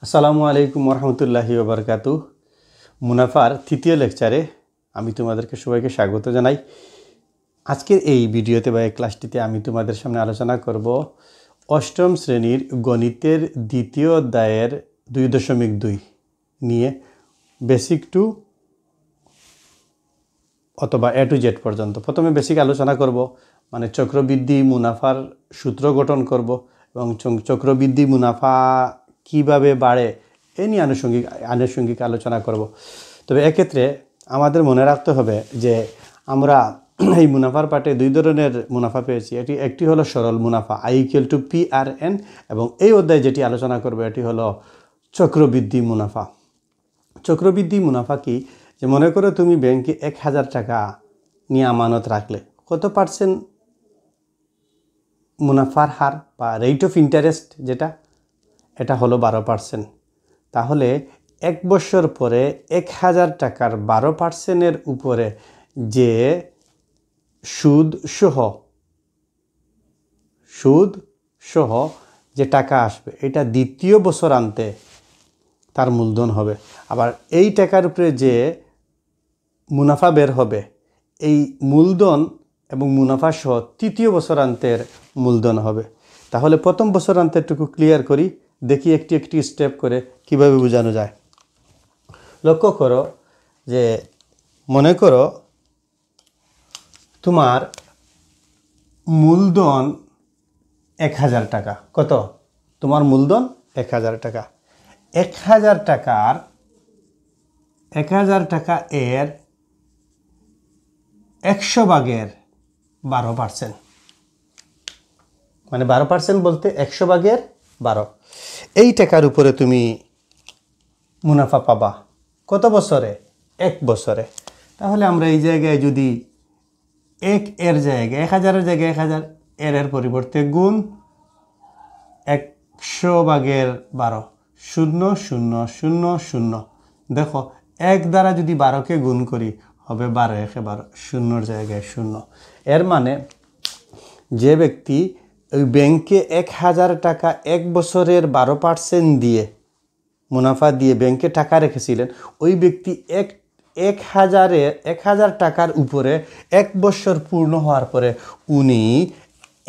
আসসালামু আলাইকুম ওরহমতুল্লাহি ওবরকাতুহ। মুনাফার তৃতীয় লেকচারে আমি তোমাদেরকে সবাইকে স্বাগত জানাই। আজকের এই ভিডিওতে বা এই ক্লাসটিতে আমি তোমাদের সামনে আলোচনা করব অষ্টম শ্রেণীর গণিতের দ্বিতীয় অধ্যায়ের 2.2 নিয়ে বেসিক টু অথবা A to Z পর্যন্ত। প্রথমে বেসিক আলোচনা করব, মানে চক্রবৃদ্ধি মুনাফার সূত্র গঠন করব এবং চক্রবৃদ্ধি মুনাফা কিভাবে বাড়ে এ নিয়ে আনুষঙ্গিক আলোচনা করব। তবে এক্ষেত্রে আমাদের মনে রাখতে হবে যে আমরা এই মুনাফার পার্টে দুই ধরনের মুনাফা পেয়েছি। একটি হলো সরল মুনাফা I=PRN, এবং এই অধ্যায়ে যেটি আলোচনা করবে এটি হলো চক্রবৃদ্ধি মুনাফা। চক্রবৃদ্ধি মুনাফা কি? যে মনে করো তুমি ব্যাংকে 1000 টাকা নিয়ে আমানত রাখলে, কত পার্সেন্ট মুনাফার হার বা রেট অফ ইন্টারেস্ট যেটা, এটা হলো 12%। তাহলে 1 বছর পরে 1000 টাকার 12%-এর উপরে যে সুদ সহ যে টাকা আসবে, এটা দ্বিতীয় বছর আনতে তার মূলধন হবে। আবার এই টাকার উপরে যে মুনাফা বের হবে, এই মূলধন এবং মুনাফা সহ তৃতীয় বছরান্তের মূলধন হবে। তাহলে প্রথম বছরান্তেরটুকু ক্লিয়ার করি, দেখি একটি স্টেপ করে কিভাবে বোঝানো যায়। লক্ষ্য করো যে মনে করো তোমার মূলধন 1000 টাকা। কত? তোমার মূলধন 1000 টাকা। 1000 টাকা এর 100 ভাগের 12%, মানে 12% বলতে 100 ভাগের 12। এই টাকার উপরে তুমি মুনাফা পাবা কত বছরে? 1 বছরে। তাহলে আমরা এই জায়গায় যদি 1 এর জায়গায় 1000-এর জায়গায় 1000 এর পরিবর্তে গুণ 100 ভাগের 12, 0 0 0 0। দেখো 1 দ্বারা যদি 12কে গুণ করি হবে 12 1 12, 0-এর জায়গায় 0। এর মানে যে ব্যক্তি ওই ব্যাংকে 1000 টাকা 1 বছরের 12% দিয়ে মুনাফা দিয়ে ব্যাংকে টাকা রেখেছিলেন, ওই ব্যক্তি 1000 টাকার উপরে 1 বছর পূর্ণ হওয়ার পরে উনি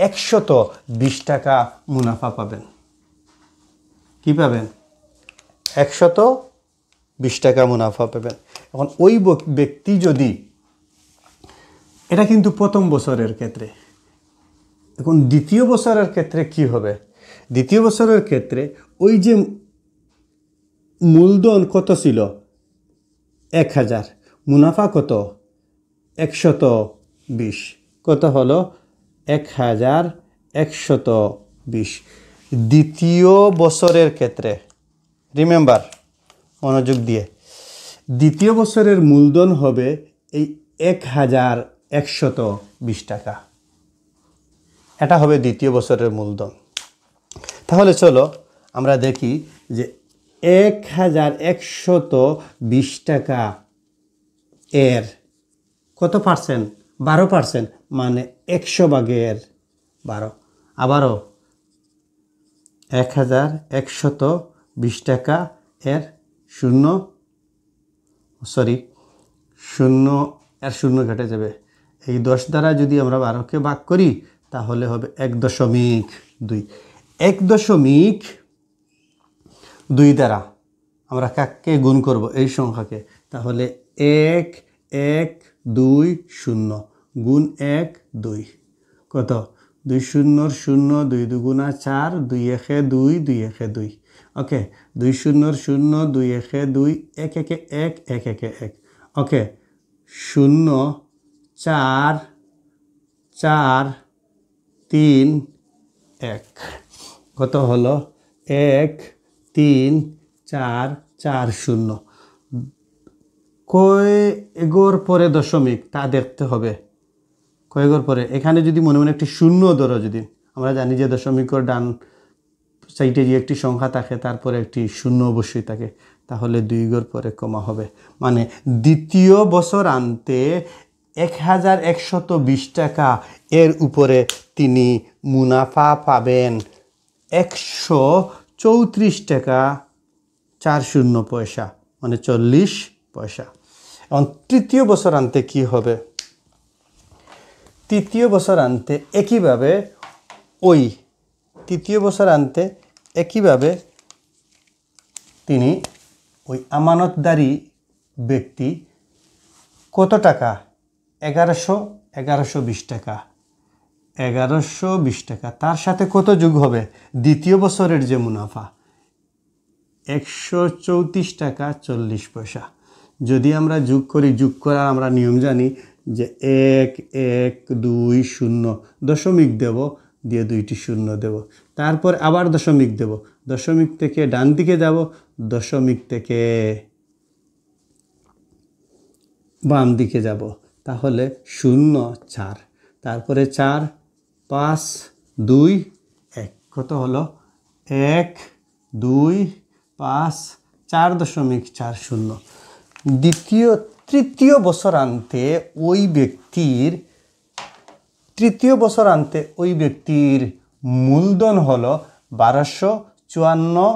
120 টাকা মুনাফা পাবেন। কি পাবেন? 120 টাকা মুনাফা পাবেন। এখন ওই ব্যক্তি যদি, এটা কিন্তু প্রথম বছরের ক্ষেত্রে। এখন দ্বিতীয় বছরের ক্ষেত্রে কি হবে? দ্বিতীয় বছরের ক্ষেত্রে ওই যে মূলধন কত ছিল? 1000, মুনাফা কত? 120। কত হলো? 1120। দ্বিতীয় বছরের ক্ষেত্রে রিমেম্বার, মনোযোগ দিয়ে, দ্বিতীয় বছরের মূলধন হবে এই 1120 টাকা। এটা হবে দ্বিতীয় বছরের মূলধন। তাহলে চলো আমরা দেখি যে 1120 টাকা এর কত পার্সেন্ট? 12%, মানে 100 ভাগের 12। আবারও 1120 টাকা এর 0 এর 0 কেটে যাবে। এই 10 দ্বারা যদি আমরা 12কে ভাগ করি তাহলে হবে 1.2। 1.2 দ্বারা আমরা কাকে গুণ করব? এই সংখ্যাকে। তাহলে 1 1 2 0 গুণ 1 2। কত? 2 0 0, 2 2 4, 2 1 2, 2 1 2। ওকে, 2 0 0, 2 1 2, 1 1 1, 1 1 1। ওকে, 0 4 4 3 1। কত হলো? 1 3 4 4 0। কয় এগোর পরে দশমিক তা দেখতে হবে। কয়েকর পরে এখানে যদি মনে মনে একটি 0 ধরো, যদি আমরা জানি যে দশমিকের ডান সাইডে যে একটি সংখ্যা থাকে তারপরে একটি 0 অবশ্যই থাকে, তাহলে 2 গড় পরে কমা হবে। মানে দ্বিতীয় বছর আনতে 1120 টাকা এর উপরে তিনি মুনাফা পাবেন 134 টাকা 40 পয়সা, মানে 40 পয়সা। এখন তৃতীয় বছরান্তে কি হবে? তৃতীয় বছরান্তে একইভাবে তিনি ওই আমানতদারি ব্যক্তি কত টাকা? 1120 টাকা, 1120 টাকা। তার সাথে কত যোগ হবে? দ্বিতীয় বছরের যে মুনাফা 134 টাকা 40 পয়সা। যদি আমরা যোগ করি, যোগ করার আমরা নিয়ম জানি যে 1 1 2 0, দশমিক দেব, দিয়ে 2টি শূন্য দেব, তারপর আবার দশমিক দেব, দশমিক থেকে ডান দিকে যাব, দশমিক থেকে বাম দিকে যাব, তাহলে 0 4, তারপরে 4 5 2 1, কত হলো? 1 2 5 4.40। তৃতীয় বছরান্তে ওই ব্যক্তির মূলধন হলো 1254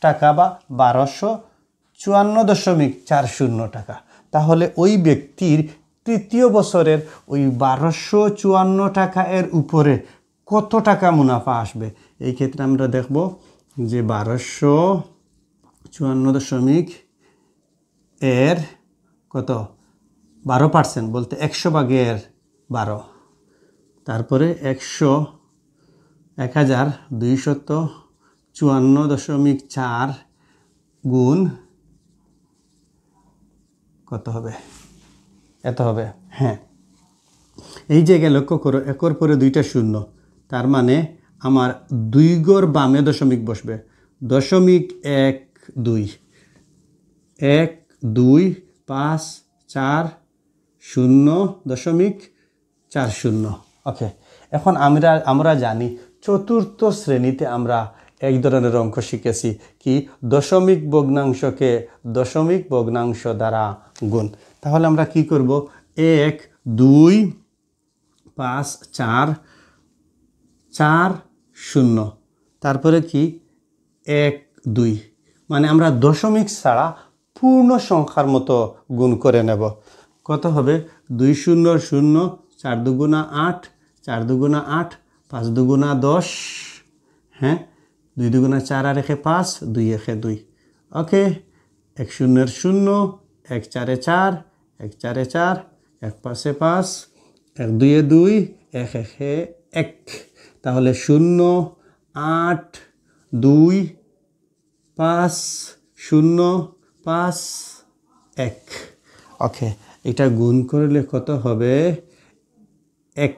টাকা বা 1254.40 টাকা। তাহলে ওই ব্যক্তির তৃতীয় বছরের ওই 1254 টাকা এর উপরে কত টাকা মুনাফা আসবে? এই ক্ষেত্রে আমরা দেখব যে 1254 এর কত? 12% বলতে 100/12, তারপরে 1254.4 গুণ কত হবে? এত হবে। হ্যাঁ, এই জায়গায় লক্ষ্য করো, একর পরে 2টা শূন্য, তার মানে আমার 2 ঘর বামে দশমিক বসবে। 0.12 1 2 5 4 0.40। ওকে, এখন আমরা জানি চতুর্থ শ্রেণীতে আমরা এক ধরনের অঙ্ক শিখেছি কি? দশমিক ভগ্নাংশকে দশমিক ভগ্নাংশ দ্বারা গুণ। তাহলে আমরা কি করব? 1 2 5 4 4 0, তারপরে কি 1 2, মানে আমরা দশমিক ছাড়া পূর্ণ সংখ্যার মতো গুণ করে নেব। কত হবে? 2 0 0, 4 2 8, 4 2 8, 5 2 10, হ্যাঁ, 2 2 4 আর 1 5, 2 1 2। ওকে, 1 0 0, 1 4 4, 1 4 4, 1 5 5, 1 2 2, 1 1 1। তাহলে 0 8 2 5 0 5 1। ওকে, এটা গুণ করলে কত হবে? 1।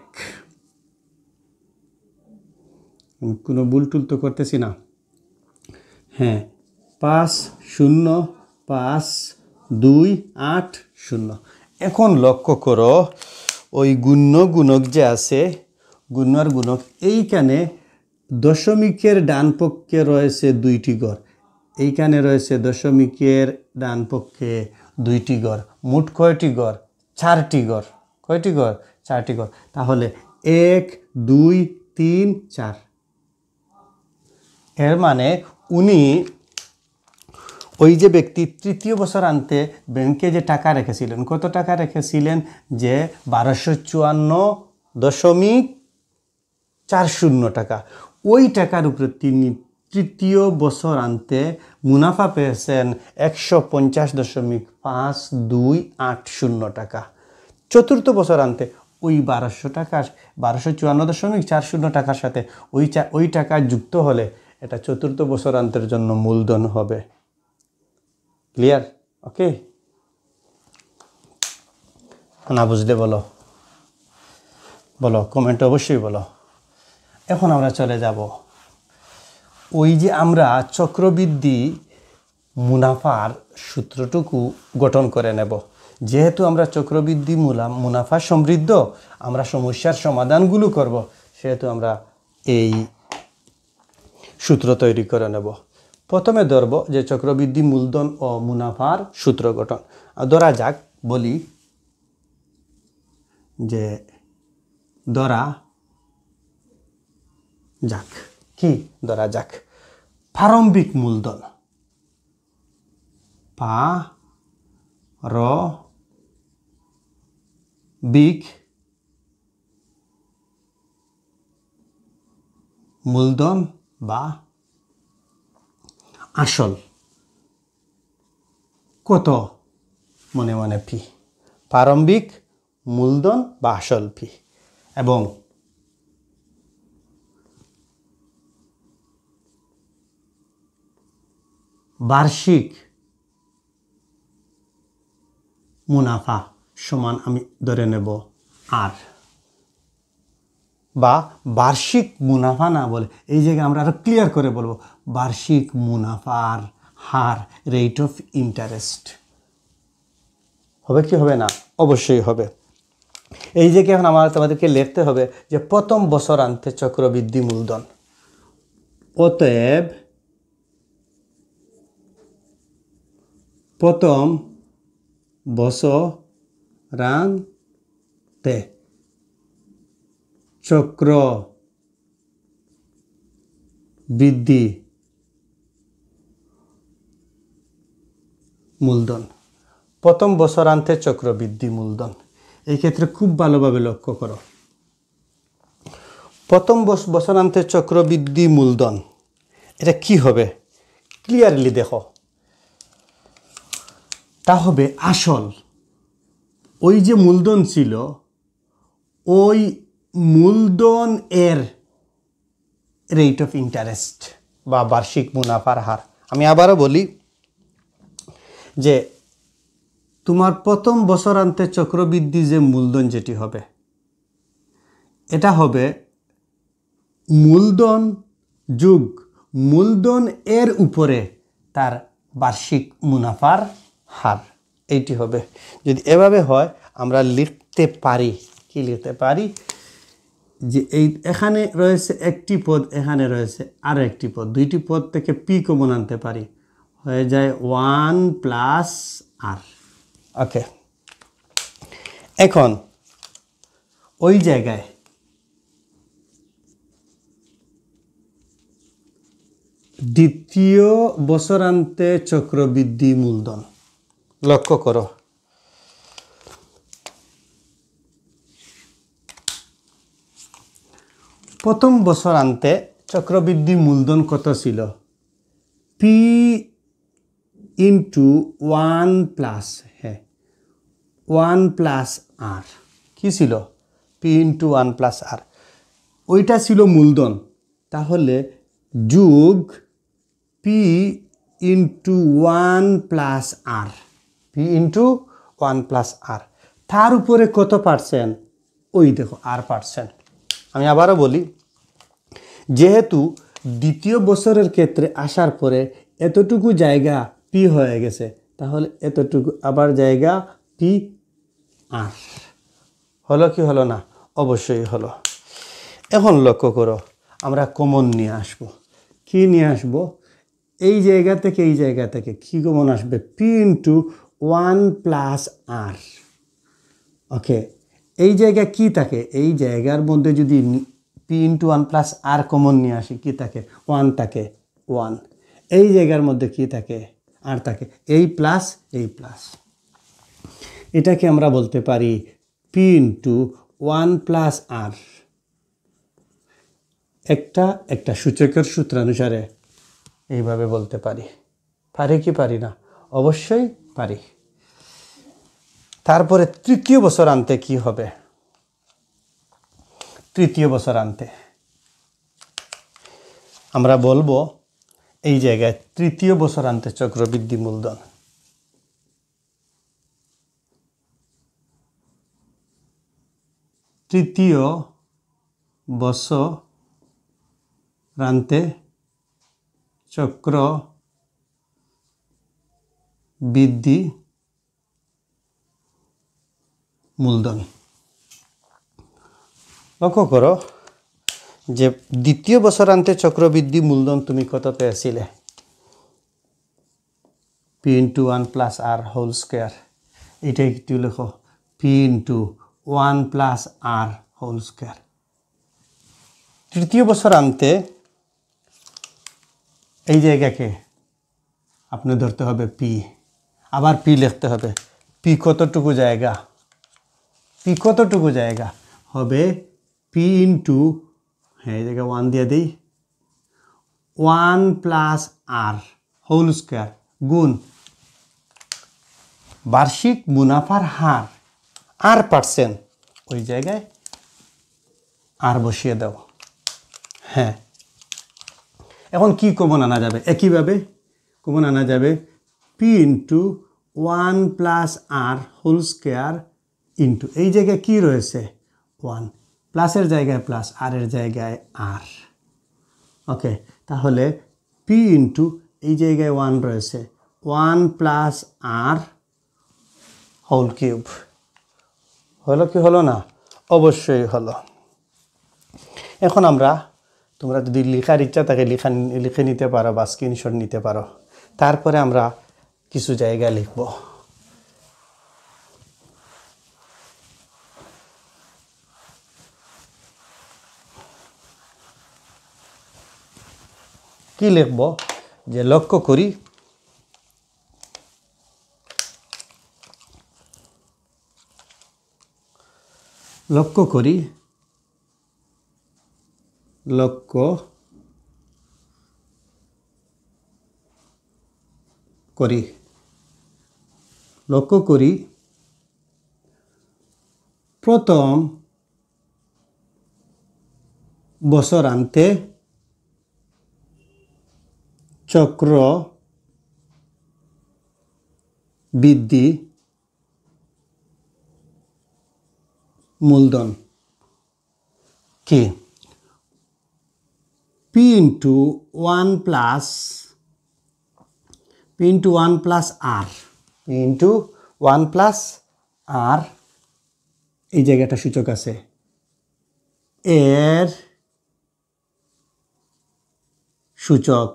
কোনো ভুল টুল তো করতেছি না? হ্যাঁ, 5 0 5 2 8 0। এখন লক্ষ্য করো, ওই গুণ্য গুণক যে আছে, গুণ্য আর গুণক, এইখানে দশমিকের ডান পক্ষে রয়েছে 2টি ঘর, এইখানে রয়েছে দশমিকের ডান পক্ষে 2টি ঘর। মোট কয়টি ঘর? 4টি ঘর। কয়টি ঘর? 4টি ঘর। তাহলে 1 2 3 4। এর মানে উনি, ওই যে ব্যক্তি তৃতীয় বছরান্তে ব্যাংকে যে টাকা রেখেছিলেন, কত টাকা রেখেছিলেন? যে 1254.40 টাকা। ওই টাকার উপরে তিনি তৃতীয় বছরান্তে মুনাফা পেয়েছেন 150.5280 টাকা। চতুর্থ বছরান্তে ওই 1254.40 টাকার সাথে ওই টাকা যুক্ত হলে এটা চতুর্থ বছরান্তের জন্য মূলধন হবে। ক্লিয়ার? ওকে, না বুঝলে বলো কমেন্টে অবশ্যই বলো। এখন আমরা চলে যাব ওই যে আমরা চক্রবৃদ্ধি মুনাফার সূত্রটুকু গঠন করে নেব। যেহেতু আমরা চক্রবৃদ্ধি মুনাফা সমৃদ্ধ, আমরা সমস্যার সমাধানগুলো করব, সেহেতু আমরা এই সূত্র তৈরি করে নেব। প্রথমে ধরব যে চক্রবৃদ্ধি মূলধন ও মুনাফার সূত্র গঠন। ধরা যাক, বলি যে ধরা যাক প্রারম্ভিক মূলধন প্রারম্ভিক মূলধন বা আসল কত মনে মনে ফি প্রারম্ভিক মূলধন বা আসল ফি এবং বার্ষিক মুনাফা সমান আমি ধরে নেব আর বা বার্ষিক মুনাফা না বলে এই জায়গায় আমরা আরো ক্লিয়ার করে বলবো বার্ষিক মুনাফার হার রেট অফ ইন্টারেস্ট হবে কি হবে না অবশ্যই হবে এই জায়গায় এখন তোমাদেরকে লিখতে হবে যে প্রথম বছরান্তে চক্রবৃদ্ধি মূলধন অতএব প্রথম বছরান্তে চক্রবৃদ্ধি মূলধন প্রথম বছরান্তে চক্রবৃদ্ধি মূলধন এই ক্ষেত্রে খুব ভালোভাবে লক্ষ্য করো প্রথম বছরান্তে চক্রবৃদ্ধি মূলধন এটা কি হবে ক্লিয়ারলি দেখো তা হবে আসল ওই যে মূলধন ছিল ওই মূলধন এর রেট অফ ইন্টারেস্ট বা বার্ষিক মুনাফার হার আমি আবারও বলি যে তোমার প্রথম বছরান্তে চক্রবৃদ্ধি যে মূলধন যেটি হবে এটা হবে মূলধন যোগ মূলধন এর উপরে তার বার্ষিক মুনাফার হার এইটি হবে যদি এভাবে হয় আমরা লিখতে পারি কি লিখতে পারি যে এই এখানে রয়েছে একটি পদ এখানে রয়েছে আরও একটি পদ দুইটি পদ থেকে পি কমন আনতে পারি হয়ে যায় 1 প্লাস আর ওকে এখন ওই জায়গায় দ্বিতীয় বছরান্তে চক্রবৃদ্ধি মূলধন লক্ষ্য করো প্রথম বছরান্তে চক্রবৃদ্ধি মূলধন কত ছিল পি ইন্টু 1 প্লাস 1 প্লাস আর কি ছিল পি ইন্টু 1 প্লাস আর ওইটা ছিল মূলধন তাহলে যোগ পি ইন্টু 1 প্লাস আর পি ইন্টু 1 প্লাস আর তার উপরে কত পার্সেন্ট ওই দেখো আর%। আমি আবারও বলি যেহেতু দ্বিতীয় বছরের ক্ষেত্রে আসার পরে এতটুকু জায়গা পি হয়ে গেছে তাহলে এতটুকু আবার জায়গা পি আর হলো কি হলো না অবশ্যই হলো এখন লক্ষ্য করো আমরা কমন নিয়ে আসব কি নিয়ে আসব এই জায়গা থেকে এই জায়গা থেকে কি কমন আসবে পি ইন্টু 1 প্লাস আর ওকে এই জায়গা কি থাকে এই জায়গার মধ্যে যদি পি ইন্টু 1 প্লাস আর কমন নিয়ে আসি কি থাকে 1 থাকে 1 এই জায়গার মধ্যে কি থাকে আর থাকে এই প্লাস এটাকে আমরা বলতে পারি পি ইন্টু 1 প্লাস আর একটা সূচকের সূত্রানুসারে এইভাবে বলতে পারি কি পারি না অবশ্যই পারি তারপরে তৃতীয় বছরান্তে কি হবে তৃতীয় বছরান্তে আমরা বলবো এই জায়গায় তৃতীয় বছরান্তে চক্রবৃদ্ধি মূলধন তৃতীয় বছরান্তে চক্রবৃদ্ধি মূলধন লক্ষ্য করো যে দ্বিতীয় বছরান্তে চক্রবৃদ্ধি মূলধন তুমি কত পেয়েছিলে P into 1 plus R whole square এটাই একটু লেখো P into 1 plus R whole square তৃতীয় বছরান্তে এই জায়গাকে আপনি ধরতে হবে পি আবার পি লিখতে হবে। পি কতটুকু জায়গা? পি কতটুকু জায়গা হবে? পি ইন্টু, হ্যাঁ এই জায়গায় 1 দিয়ে দিই, 1 প্লাস আর হোল স্কোয়ার গুণ বার্ষিক মুনাফার হার আর পার্সেন্ট, ওই জায়গায় আর বসিয়ে দাও। হ্যাঁ, এখন কি কমন আনা যাবে? একইভাবে কমন আনা যাবে P into 1 plus R whole square into, এই জায়গায় কি রয়েছে? 1, প্লাসের জায়গায় প্লাস, আর এর জায়গায় আর। ওকে, তাহলে পি ইন্টু, এই জায়গায় 1 রয়েছে, 1 প্লাস আর হোল কিউব। হলো কি হলো না? অবশ্যই হলো। এখন আমরা, তোমরা যদি লেখার ইচ্ছা থাকে লিখে নিতে পারো বা স্ক্রিনশট নিতে পারো। তারপরে আমরা কিছু জায়গায় লিখব। কি লিখব? যে লক্ষ্য করি লক্ষ্য করি প্রথম বছরান্তে চক্র বৃদ্ধি মূলধন কি? পি ইন্টু 1 প্লাস আর, পি ইন্টু 1 প্লাস আর, এই জায়গাটা সূচক আছে, এর সূচক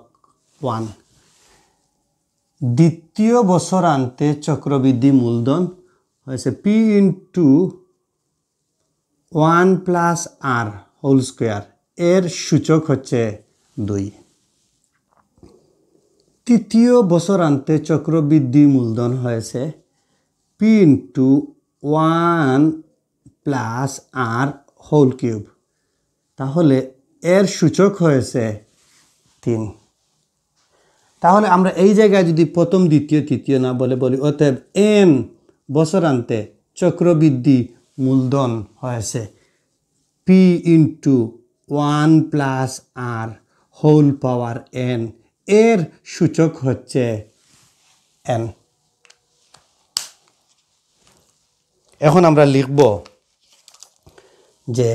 1। দ্বিতীয় বছরান্তে চক্রবৃদ্ধি মূলধন হয়েছে P into 1 plus R whole square, এর সূচক হচ্ছে 2। তৃতীয় বছরান্তে চক্রবৃদ্ধি মূলধন হয়েছে P into 1 plus R whole cube, তাহলে এর সূচক হয়েছে 3। তাহলে আমরা এই জায়গায় যদি প্রথম, দ্বিতীয়, তৃতীয় না বলে বলি, অতএব এন বছরান্তে চক্রবৃদ্ধি মূলধন হয়েছে P into 1 plus R whole power N, এর সূচক হচ্ছে এন। এখন আমরা লিখব যে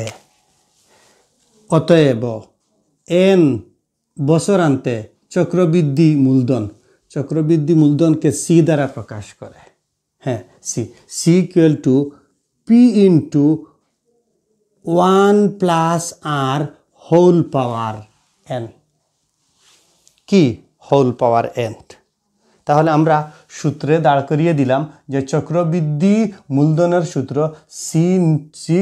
অতএব এন বছরান্তে চক্রবৃদ্ধি মূলধনকে সি দ্বারা প্রকাশ করে। হ্যাঁ, C equal to P into 1 plus R whole power n. কি? Whole power n. তাহলে আমরা সূত্রে দাঁড় করিয়ে দিলাম যে চক্রবৃদ্ধি মূলধনের সূত্র C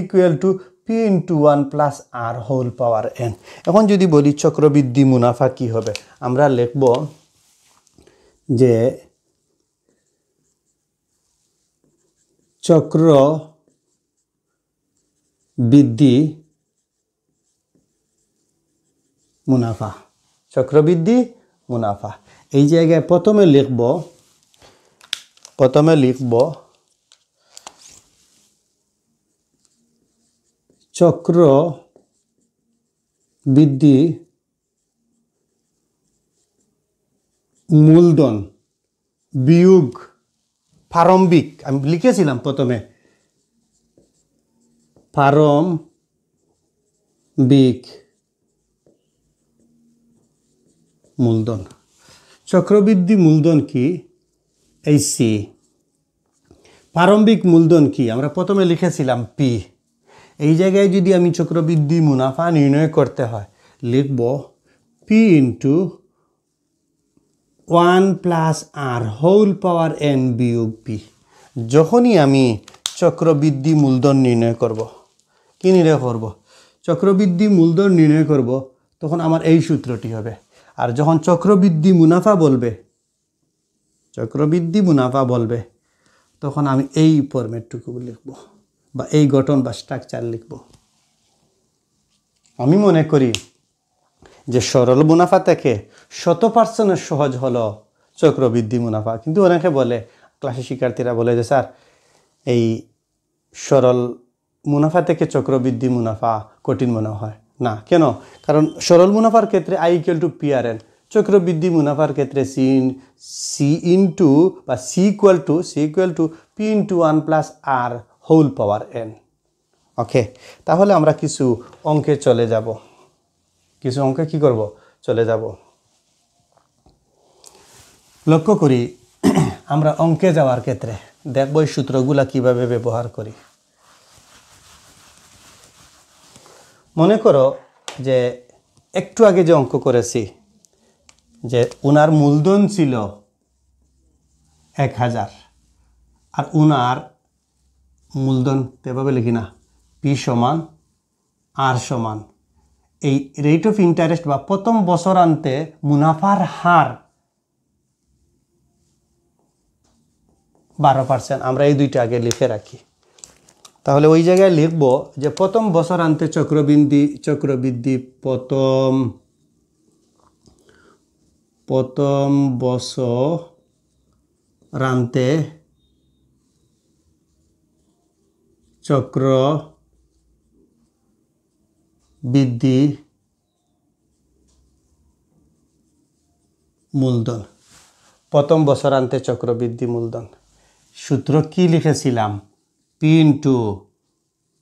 equal to P into 1 plus R whole power n. এখন যদি বলি চক্রবৃদ্ধি মুনাফা কি হবে, আমরা লিখব যে চক্রবৃদ্ধি মুনাফা। এই জায়গায় প্রথমে লিখব চক্রবৃদ্ধি মূলধন বিয়োগ প্রারম্ভিক, আমি লিখেছিলাম প্রথমে প্রারম্ভিক মূলধন। চক্রবৃদ্ধি মূলধন কি? এই সি। প্রারম্ভিক মূলধন কি? আমরা প্রথমে লিখেছিলাম পি। এই জায়গায় যদি আমি চক্রবৃদ্ধি মুনাফা নির্ণয় করতে হয়, লিখব P into 1 plus R whole power N বিয়োগ পি। যখনই আমি চক্রবৃদ্ধি মূলধন নির্ণয় করব, কি নির্ণয় করব? চক্রবৃদ্ধি মূলধন নির্ণয় করব, তখন আমার এই সূত্রটি হবে। আর যখন চক্রবৃদ্ধি মুনাফা বলবে, চক্রবৃদ্ধি মুনাফা বলবে তখন আমি এই ফরম্যাটটুকু লিখব বা এই গঠন বা স্ট্রাকচার লিখব। আমি মনে করি যে সরল মুনাফা থেকে 100% সহজ হলো চক্রবৃদ্ধি মুনাফা। কিন্তু অনেকে বলে, ক্লাসের শিক্ষার্থীরা বলে যে স্যার এই সরল মুনাফা থেকে চক্রবৃদ্ধি মুনাফা কঠিন মনে হয় না। কেন? কারণ সরল মুনাফার ক্ষেত্রে I = PRN, চক্রবৃদ্ধি মুনাফার ক্ষেত্রে C ইন্টু বা C equal to P × 1 + R whole power n। Okay, তাহলে আমরা কিছু অঙ্কে চলে যাব। কিছু অঙ্কে কি করব? চলে যাব। লক্ষ্য করি আমরা অঙ্কে যাওয়ার ক্ষেত্রে দেখব এই সূত্রগুলা কিভাবে ব্যবহার করি। মনে করো যে একটু আগে যে অঙ্ক করেছি যে উনার মূলধন ছিল 1000 আর উনার মূলধন এভাবে লিখি না, P = R এই রেট অফ ইন্টারেস্ট বা প্রথম বছরান্তে মুনাফার হার 12%। আমরা এই দুইটা আগে লিখে রাখি। তাহলে ওই জায়গায় লিখব যে প্রথম বছরান্তে চক্রবৃদ্ধি প্রথম বছরান্তে চক্রবৃদ্ধি মূলধন, প্রথম বছরান্তে চক্রবৃদ্ধি মূলধন। সূত্র কি লিখেছিলাম? P ×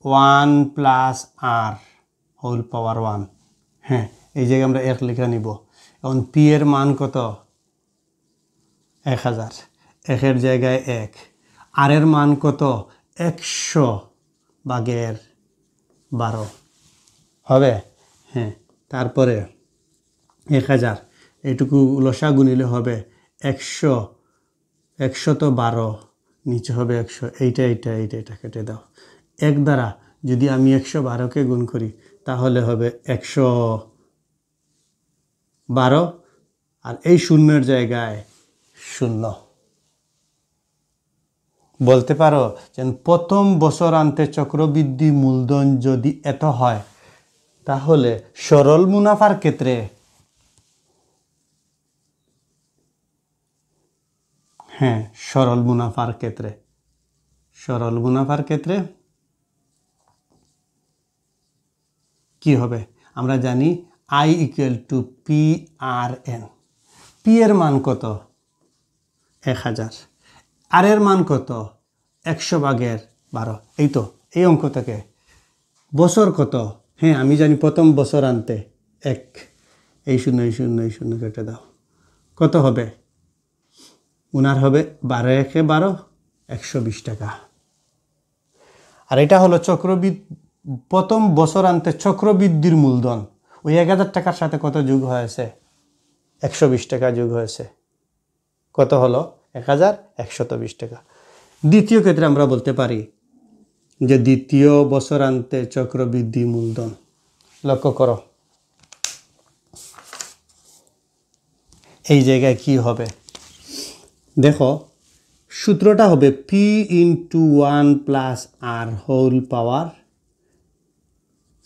1 + R হোল পাওয়ার 1। হ্যাঁ, এই জায়গায় আমরা 1 লিখে নিব। এখন P এর মান কত? 1000, 1 এর জায়গায় 1। R এর মান কত? 100/12 হবে। হ্যাঁ, তারপরে 1000 এইটুকু লসাগু নিলে হবে 100 নিচে হবে 100। এইটা কেটে দাও। 1 দ্বারা যদি আমি 112কে গুণ করি তাহলে হবে 112, আর এই শূন্যের জায়গায় 0। বলতে পারো যে প্রথম বছরান্তে চক্রবৃদ্ধি মূলধন যদি এত হয় তাহলে সরল মুনাফার ক্ষেত্রে সরল মুনাফার ক্ষেত্রে কি হবে? আমরা জানি I = PRN। P এর মান কত? 1000। R এর মান কত? 100/12। এই তো এই অঙ্ক থেকে বছর কত? হ্যাঁ, আমি জানি প্রথম বছরান্তে 1। এই শূন্য কেটে দাও। কত হবে? উনার হবে 12 × 12 120 টাকা। আর এটা হলো প্রথম বছরান্তে চক্রবৃদ্ধির মূলধন। ওই 1000 টাকার সাথে কত যোগ হয়েছে? 120 টাকা যোগ হয়েছে। কত হলো? 1120 টাকা। দ্বিতীয় ক্ষেত্রে আমরা বলতে পারি যে দ্বিতীয় বছরান্তে চক্রবৃদ্ধি মূলধন। লক্ষ্য করো এই জায়গায় কি হবে? দেখো সূত্রটা হবে P × 1 + R হোল পাওয়ার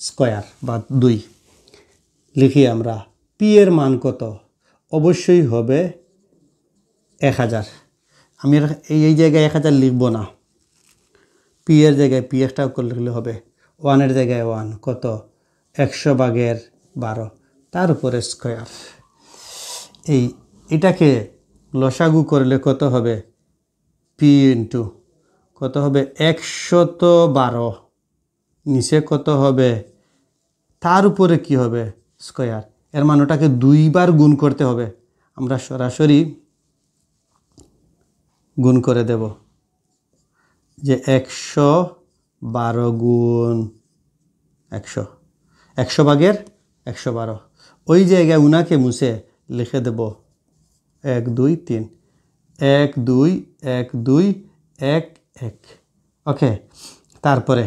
স্কয়ার বা 2। লিখি আমরা P এর মান কত? অবশ্যই হবে 1000। আমি এই জায়গায় 1000 লিখব না, P এর জায়গায় P একটা লিখলে হবে। 1 এর জায়গায় 1 কত? 100/12 তার উপরে স্কয়ার। এটাকে লসাগু করলে কত হবে? P × কত হবে? 112। নিচে কত হবে? তার উপরে কি হবে? স্কয়ার। এর মান ওটাকে 2 বার গুণ করতে হবে। আমরা সরাসরি গুণ করে দেব যে 112 গুণ 100, 100/112। ওই জায়গায় উনাকে মুছে লিখে দেব 1 2 3, 1 2 1 2 1 1। ওকে, তারপরে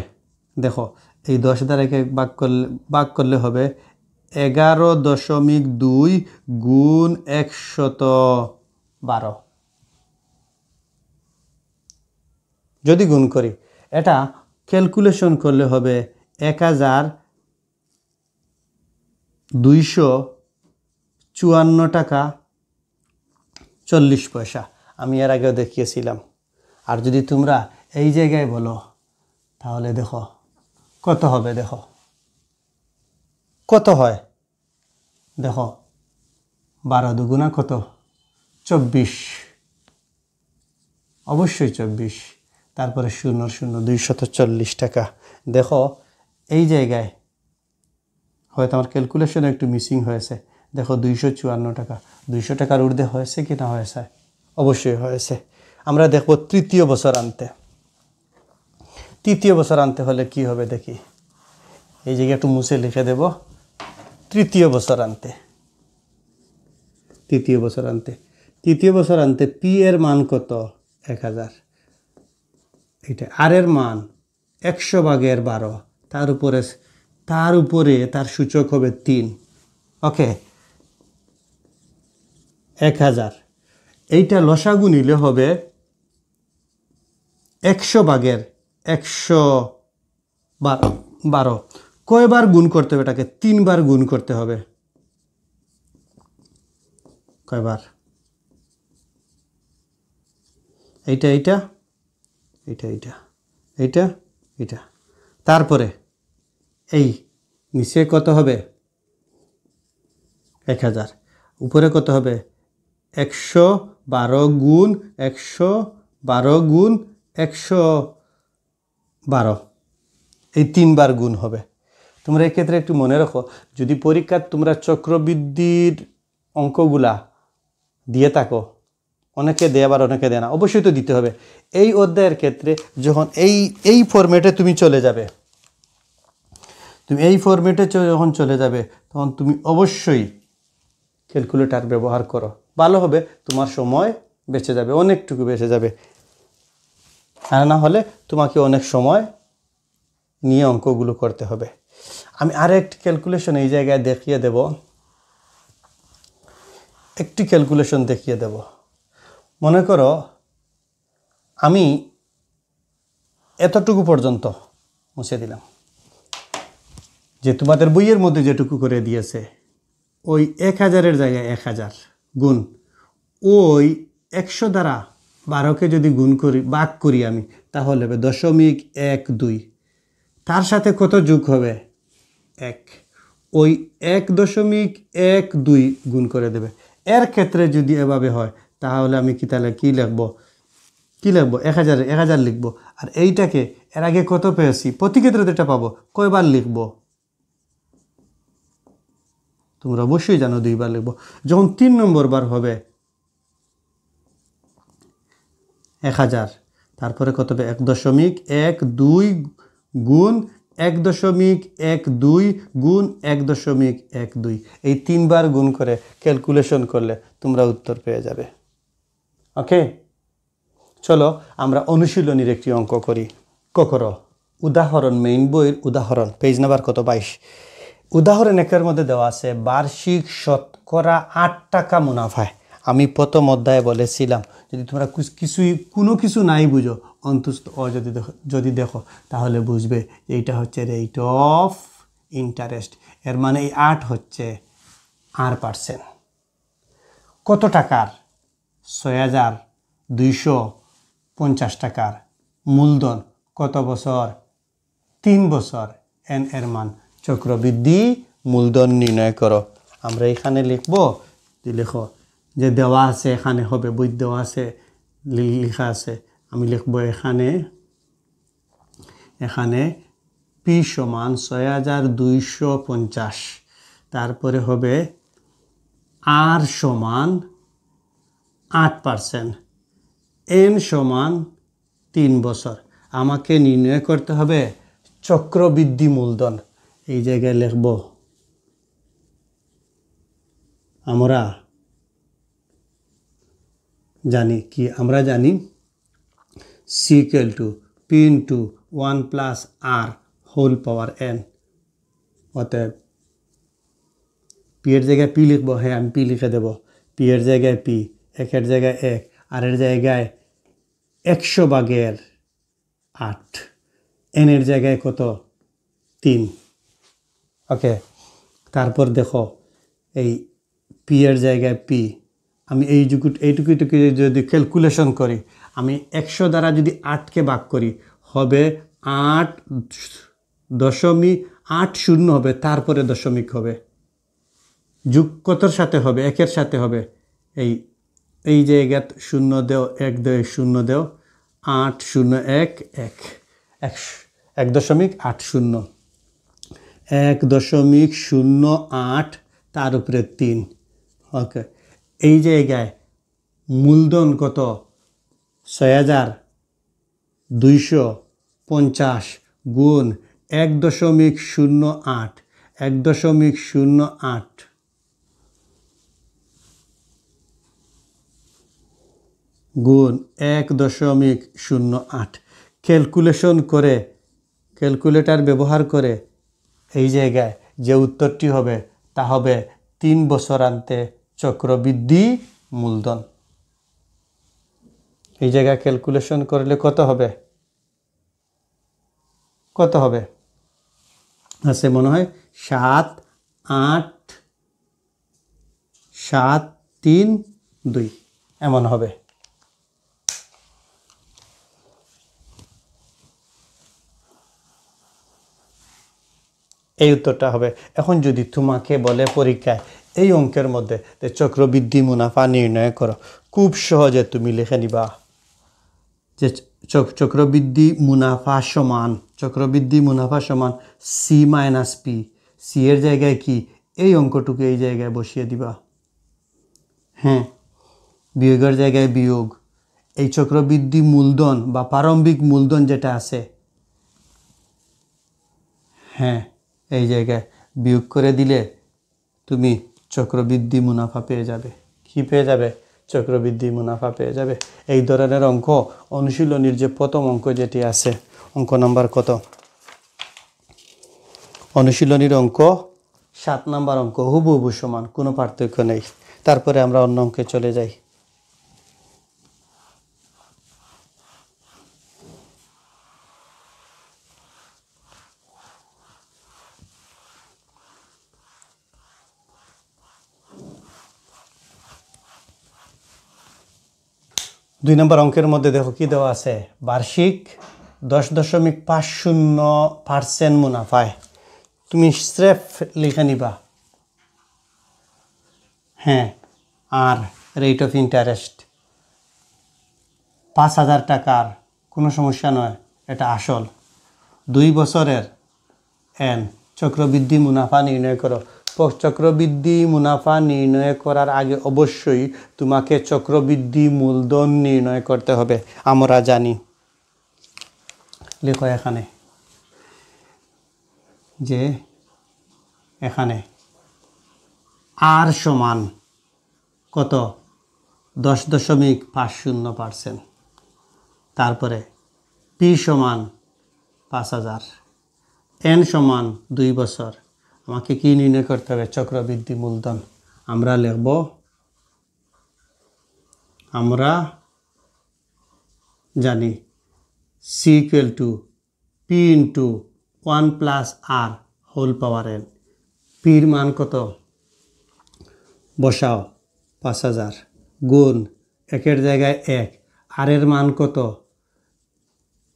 দেখো এই 10 দ্বারা ভাগ করলে হবে 11.2 গুণ 112। যদি গুণ করি এটা ক্যালকুলেশন করলে হবে 1254 টাকা 40 পয়সা। আমি এর আগেও দেখিয়েছিলাম। আর যদি তোমরা এই জায়গায় বলো তাহলে দেখো কত হবে, দেখো কত হয়, দেখো 12 দুগুণা কত 24, অবশ্যই 24, তারপরে 0 0 240 টাকা। দেখো এই জায়গায় হয়তো আমার ক্যালকুলেশনে একটু মিসিং হয়েছে, দেখো 254 টাকা, 200 টাকার ঊর্ধ্বে হয়েছে কি না হয়েছে, অবশ্যই হয়েছে। আমরা দেখব তৃতীয় বছর আনতে, তৃতীয় বছর আনতে হলে কি হবে দেখি, এই জায়গায় একটু মুছে লিখে দেব, তৃতীয় বছর আনতে, তৃতীয় বছর আনতে, তৃতীয় বছর আনতে পি এর মান কত 1000, এটা আর এর মান 100/12, তার উপরে তার সূচক হবে 3, ওকে 1000। এইটা লসাগু নিলে হবে 100/112। কয়বার গুণ করতে হবে এটাকে? 3 বার গুণ করতে হবে। কয়বার? এইটা এইটা এইটা এইটা এইটা এইটা, তারপরে এই নিচে কত হবে 1000, উপরে কত হবে 112 গুণ 112 গুণ 112, এই 3 বার গুণ হবে। তোমরা এক্ষেত্রে একটু মনে রাখো, যদি পরীক্ষার তোমরা চক্রবৃদ্ধির অঙ্কগুলা দিয়ে থাকো, অনেকে দেয় আবার অনেকে দেয় না, অবশ্যই তো দিতে হবে। এই অধ্যায়ের ক্ষেত্রে যখন এই ফরম্যাটে তুমি চলে যাবে, তুমি এই ফরম্যাটে যখন চলে যাবে তখন তুমি অবশ্যই ক্যালকুলেটর ব্যবহার করো, ভালো হবে, তোমার সময় বেঁচে যাবে, অনেকটুকু বেঁচে যাবে। আর না হলে তোমাকে অনেক সময় নিয়ে অঙ্কগুলো করতে হবে। আমি আরেকটি ক্যালকুলেশন এই জায়গায় দেখিয়ে দেব, একটি ক্যালকুলেশন দেখিয়ে দেব। মনে করো আমি এতটুকু পর্যন্ত মুছে দিলাম, যে তোমাদের বইয়ের মধ্যে যেটুকু করে দিয়েছে, ওই 1000-এর জায়গায় 1000 গুণ ওই 100 দ্বারা 12কে যদি গুণ করি, ভাগ করি আমি, তাহলে হবে 0.12। তার সাথে কত যোগ হবে 1, ওই 1.12 গুণ করে দেবে। এর ক্ষেত্রে যদি এভাবে হয় তাহলে আমি তাহলে কি লিখবো 1000 লিখবো। আর এইটাকে এর আগে কত পেয়েছি, প্রতি ক্ষেত্রে এটা পাবো, কয়বার লিখবো তোমরা অবশ্যই জানো, 2 বার লিখবো। যখন 3 নম্বর বার হবে 1000, তারপরে কত হবে 1.12 গুণ 1.12 গুণ 1.12, এই 3 বার গুণ করে ক্যালকুলেশন করলে তোমরা উত্তর পেয়ে যাবে। ওকে, চলো আমরা অনুশীলনীর একটি অঙ্ক করি। করো উদাহরণ, মেইন বইয়ের উদাহরণ, পেজ নাম্বার কত 22। উদাহরণ 1-এর মধ্যে দেওয়া আছে বার্ষিক শতকরা 8 টাকা মুনাফায়। আমি প্রথম অধ্যায়ে বলেছিলাম যদি তোমরা কোনো কিছু নাই বুঝো, অন্তত যদি দেখো তাহলে বুঝবে এইটা হচ্ছে রেট অফ ইন্টারেস্ট, এর মানে এই 8 হচ্ছে R%। কত টাকার? 6250 টাকার মূলধন, কত বছর? 3 বছর। এন এর মান চক্রবৃদ্ধি মূলধন নির্ণয় করো। আমরা এখানে লিখবো, লেখো যে দেওয়া আছে, এখানে হবে বই দেওয়া আছে, লেখা আছে, আমি লিখবো এখানে পি সমান 6250, তারপরে হবে আর সমান 8%, এন সমান 3 বছর। আমাকে নির্ণয় করতে হবে চক্রবৃদ্ধি মূলধন। এই জায়গায় লিখব আমরা জানি কি, আমরা জানি C = P × 1 + R whole power n। অতএব পি এর জায়গায় পি লিখবো, হ্যাঁ আমি পি লিখে দেব, পি এর জায়গায় পি, 1-এর জায়গায় 1, আর এর জায়গায় 100/, 8, এনের জায়গায় কত 3, ওকে। তারপর দেখো এই পি এর জায়গায় পি, আমি এইটুকু যদি ক্যালকুলেশন করি, আমি 100 দ্বারা যদি 8কে ভাগ করি হবে 8.80 হবে, তারপরে দশমিক হবে, যুগ কতর সাথে হবে, 1-এর সাথে হবে। এই জায়গা 0 দেও, 1 দেও, 0 দেও, 801 1 1.80, 1.08, তার উপরে 3, ওকে। এই জায়গায় মূলধন কত 6250 গুণ 1.08, 1.08 গুণ 1.08, ক্যালকুলেশন করে, ক্যালকুলেটর ব্যবহার করে এই জায়গায় যে উত্তরটি হবে তা হবে 3 বছরান্তে চক্রবৃদ্ধি মূলধন। এই জায়গায় ক্যালকুলেশন করলে কত হবে, কত হবে আছে মনে হয় 7, 8, 7, 3, 2 এমন হবে। এই উত্তরটা হবে। এখন যদি তোমাকে বলে পরীক্ষায় এই অঙ্কের মধ্যে চক্রবৃদ্ধি মুনাফা নির্ণয় করো, খুব সহজে তুমি লিখে নিবা যে চক্রবৃদ্ধি মুনাফা সমান সি মাইনাস পি। সি এর জায়গায় কি, এই অঙ্কটুকু এই জায়গায় বসিয়ে দিবা, হ্যাঁ, বিয়োগের জায়গায় বিয়োগ। এই চক্রবৃদ্ধি মূলধন বা প্রারম্ভিক মূলধন যেটা আছে, হ্যাঁ, এই জায়গায় বিয়োগ করে দিলে তুমি চক্রবৃদ্ধি মুনাফা পেয়ে যাবে। কি পেয়ে যাবে, চক্রবৃদ্ধি মুনাফা পেয়ে যাবে। এই ধরনের অঙ্ক অনুশীলনীর যে প্রথম অঙ্ক যেটি আছে, অঙ্ক নাম্বার কত, অনুশীলনীর অঙ্ক 7 নাম্বার অঙ্ক, হুবহু সমান, কোনো পার্থক্য নেই। তারপরে আমরা অন্য অঙ্কে চলে যাই। দুই নম্বর অঙ্কের মধ্যে দেখো কি দেওয়া আছে, বার্ষিক 10.50% মুনাফায় তুমি স্রেফ লিখে নিবা, হ্যাঁ, আর রেট অফ ইন্টারেস্ট 5,000 টাকার, কোনো সমস্যা নয়, এটা আসল। 2 বছরের এন, চক্রবৃদ্ধি মুনাফা নির্ণয় করো। চক্রবৃদ্ধি মুনাফা নির্ণয় করার আগে অবশ্যই তোমাকে চক্রবৃদ্ধি মূলধন নির্ণয় করতে হবে, আমরা জানি। লেখো এখানে যে এখানে আর সমান কত 10.50%, তারপরে পি সমান 5,000, এন সমান 2 বছর। আমাকে কি নির্ণয় করতে হবে, চক্রবৃদ্ধি মূলধন। আমরা লিখব, আমরা জানি C equal to P into 1 plus R whole power n. পির মান কত বসাও 5,000 গুণ 1-এর জায়গায় 1, আর এর মান কত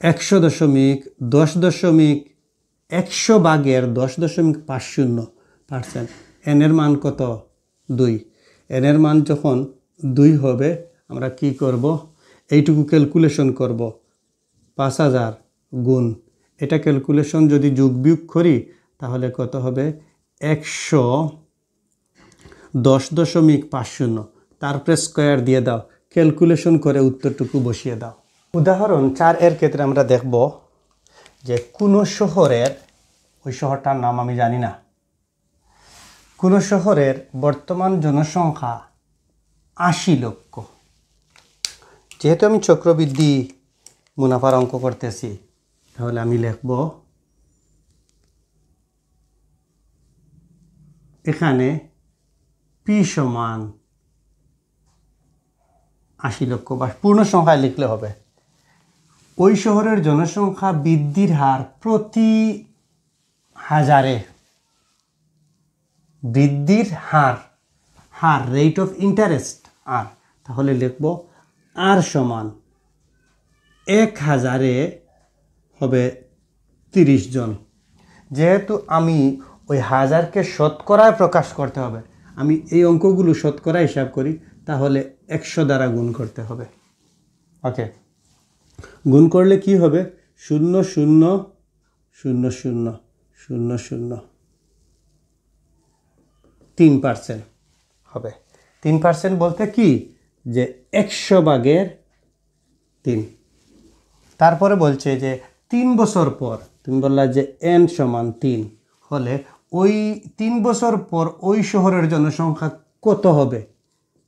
100 ভাগের 10.50%। এন এর মান কত 2। এন এর মান যখন 2 হবে আমরা কি করব, এইটুকু ক্যালকুলেশন করব, 5,000 গুণ, এটা ক্যালকুলেশন যদি যোগ বিয়োগ করি তাহলে কত হবে 110.50, তারপরে স্কোয়ার দিয়ে দাও, ক্যালকুলেশন করে উত্তরটুকু বসিয়ে দাও। উদাহরণ 4 এর ক্ষেত্রে আমরা দেখব যে কোনো শহরের, ওই শহরটার নাম আমি জানি না, কোনো শহরের বর্তমান জনসংখ্যা 80 লক্ষ। যেহেতু আমি চক্রবৃদ্ধি মুনাফার অঙ্ক করতেছি, তাহলে আমি লিখব এখানে পি সমান 80 লক্ষ, বা পূর্ণ সংখ্যায় লিখলে হবে। ওই শহরের জনসংখ্যা বৃদ্ধির হার প্রতি হাজারে, বৃদ্ধির হার, রেট অফ ইন্টারেস্ট আর, তাহলে লিখব আর সমান 1000-এ হবে 30 জন। যেহেতু আমি ওই হাজারকে শতকরায় প্রকাশ করতে হবে, আমি এই অঙ্কগুলো শতকরা হিসাব করি, তাহলে 100 দ্বারা গুণ করতে হবে। ওকে, গুণ করলে কি হবে? 0 0 0 0 0 0 3% হবে। 3% বলতে কি, যে 100/3। তারপরে বলছে যে 3 বছর পর, তুমি বললা যে n সমান 3 হলে ওই 3 বছর পর ওই শহরের জনসংখ্যা কত হবে?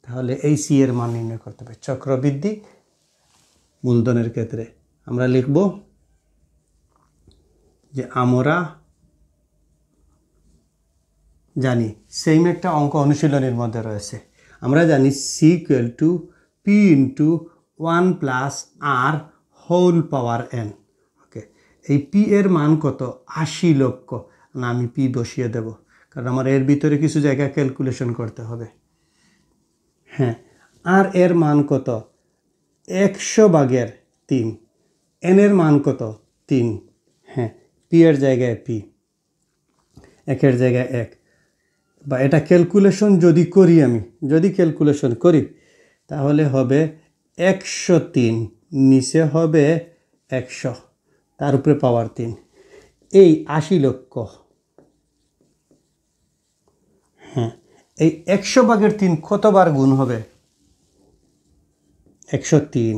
তাহলে এই সি এর মান নির্ণয় করতে হবে। চক্রবৃদ্ধি মূলধনের ক্ষেত্রে আমরা লিখব যে আমরা জানি, সেম একটা অঙ্ক অনুশীলনীর মধ্যে রয়েছে, আমরা জানি C equal to P into 1 plus R whole power n। Okay, এই পি এর মান কত? 80 লক্ষ। না, আমি পি বসিয়ে দেব, কারণ আমার এর ভিতরে কিছু জায়গায় ক্যালকুলেশন করতে হবে। হ্যাঁ, আর এর মান কত? 100/3। এন এর মান কত? 3। হ্যাঁ, পি এর জায়গায় পি, একের জায়গায় 1, বা এটা ক্যালকুলেশন যদি করি, আমি যদি ক্যালকুলেশন করি তাহলে হবে 103, নিচে হবে 100, তার উপরে পাওয়ার 3, এই 80 লক্ষ। হ্যাঁ, এই 100/3 কতবার গুণ হবে? 103।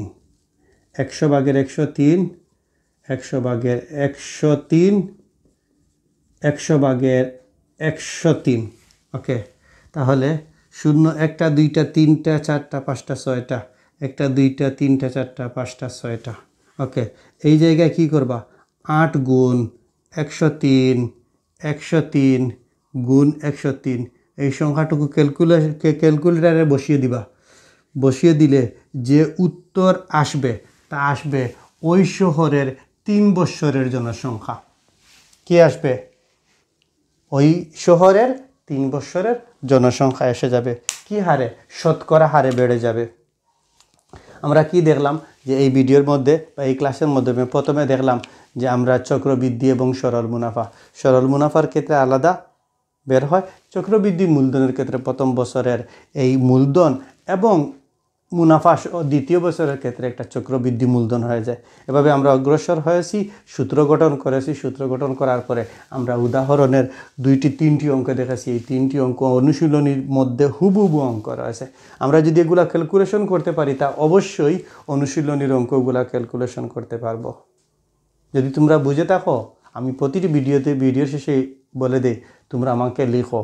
100/103, 100/103, 100/103। ওকে, তাহলে 0 1টা 2টা 3টা 4টা 5টা 6টা, 1টা 2টা 3টা 4টা 5টা 6টা। ওকে, এই জায়গায় কি করবা? 8 গুণ 103, 103 গুণ 103, এই সংখ্যাটুকু ক্যালকুলেটারে বসিয়ে দিবা। বসিয়ে দিলে যে উত্তর আসবে তা আসবে ওই শহরের 3 বছরের জনসংখ্যা। কি আসবে? ওই শহরের 3 বছরের জনসংখ্যা এসে যাবে। কি হারে? শতকরা হারে বেড়ে যাবে। আমরা কি দেখলাম যে এই ভিডিওর মধ্যে বা এই ক্লাসের মাধ্যমে প্রথমে দেখলাম যে আমরা চক্রবৃদ্ধি এবং সরল মুনাফার ক্ষেত্রে আলাদা বের হয়, চক্রবৃদ্ধি মূলধনের ক্ষেত্রে প্রথম বছরের এই মূলধন এবং মুনাফা দ্বিতীয় বছরের ক্ষেত্রে একটা চক্রবৃদ্ধি মূলধন হয়ে যায়। এভাবে আমরা অগ্রসর হয়েছি, সূত্র গঠন করেছি। সূত্র গঠন করার পরে আমরা উদাহরণের 2-3টি অঙ্ক দেখেছি। এই 3টি অঙ্ক অনুশীলনীর মধ্যে হুবহু অঙ্ক রয়েছে। আমরা যদি এগুলা ক্যালকুলেশন করতে পারি, তা অবশ্যই অনুশীলনীর অঙ্কগুলা ক্যালকুলেশন করতে পারবো। যদি তোমরা বুঝে থাকো, আমি প্রতিটি ভিডিওর শেষে বলে দিই, তোমরা আমাকে লিখো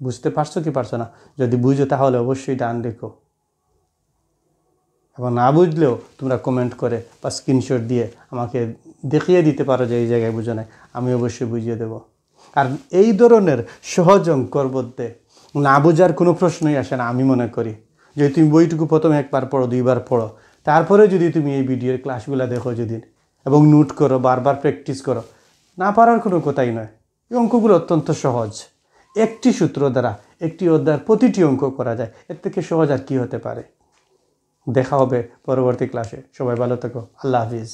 বুঝতে পারছো কি পারছো না। যদি বুঝো তাহলে অবশ্যই ডান লিখো, এবং না বুঝলেও তোমরা কমেন্ট করে বা স্ক্রিনশট দিয়ে আমাকে দেখিয়ে দিতে পারো যে এই জায়গায় বুঝো না, আমি অবশ্যই বুঝিয়ে দেব। আর এই ধরনের সহজ অঙ্কর মধ্যে না বোঝার কোনো প্রশ্নই আসে না। আমি মনে করি যদি তুমি বইটুকু প্রথমে 1বার পড়ো, 2বার পড়ো, তারপরে যদি তুমি এই ভিডিওর ক্লাসগুলো দেখো যদি, এবং নোট করো, বারবার প্র্যাকটিস করো, না পারার কোনো কথাই নয়। এই অঙ্কগুলো অত্যন্ত সহজ। একটি সূত্র দ্বারা একটি অধ্যায়ের প্রতিটি অঙ্ক করা যায়। এর থেকে সহজ আর কি হতে পারে। দেখা হবে পরবর্তী ক্লাসে। সবাই ভালো থেকো। আল্লাহ হাফিজ।